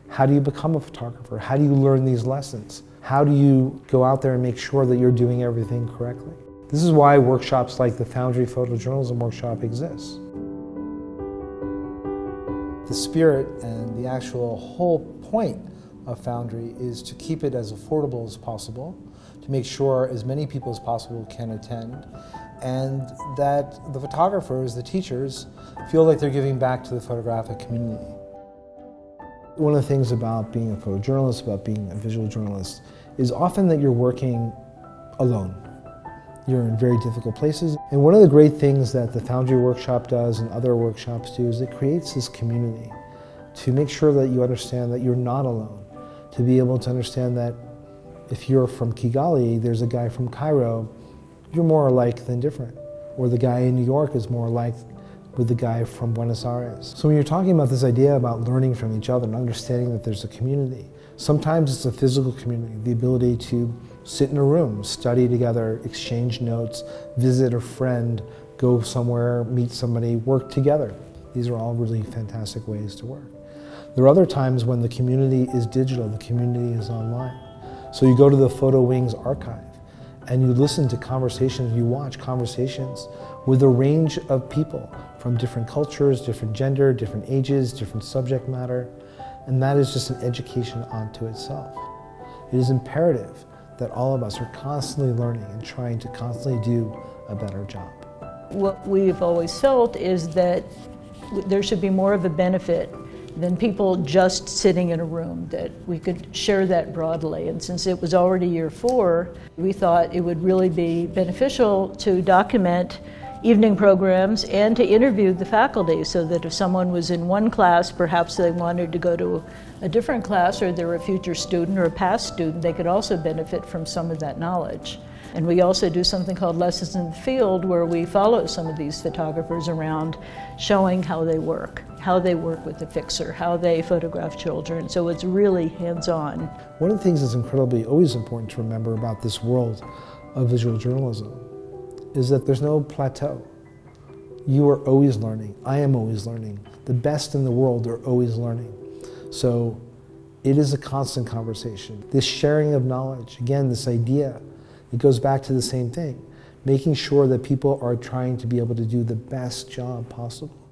How do you become a photographer? How do you learn these lessons? How do you go out there and make sure that you're doing everything correctly? This is why workshops like the Foundry Photojournalism Workshop exists. The spirit and the actual whole point of Foundry is to keep it as affordable as possible, to make sure as many people as possible can attend, and that the photographers, the teachers, feel like they're giving back to the photographic community. One of the things about being a photojournalist, about being a visual journalist, is often that you're working alone. You're in very difficult places. And one of the great things that the Foundry Workshop does and other workshops do is it creates this community to make sure that you understand that you're not alone, to be able to understand that if you're from Kigali, there's a guy from Cairo, you're more alike than different. Or the guy in New York is more alike with the guy from Buenos Aires. So when you're talking about this idea about learning from each other and understanding that there's a community, sometimes it's a physical community, the ability to sit in a room, study together, exchange notes, visit a friend, go somewhere, meet somebody, work together. These are all really fantastic ways to work. There are other times when the community is digital, the community is online. So you go to the Photo Wings archive and you listen to conversations, you watch conversations with a range of people from different cultures, different gender, different ages, different subject matter, and that is just an education unto itself. It is imperative that all of us are constantly learning and trying to constantly do a better job. What we've always felt is that there should be more of a benefit than people just sitting in a room, that we could share that broadly. And since it was already year 4, we thought it would really be beneficial to document evening programs and to interview the faculty so that if someone was in one class, perhaps they wanted to go to a different class, or they're a future student or a past student, they could also benefit from some of that knowledge. And we also do something called Lessons in the Field, where we follow some of these photographers around showing how they work with the fixer, how they photograph children. So it's really hands-on. One of the things that's incredibly always important to remember about this world of visual journalism is that there's no plateau. You are always learning. I am always learning. The best in the world are always learning. So it is a constant conversation. This sharing of knowledge, again, this idea, it goes back to the same thing, making sure that people are trying to be able to do the best job possible.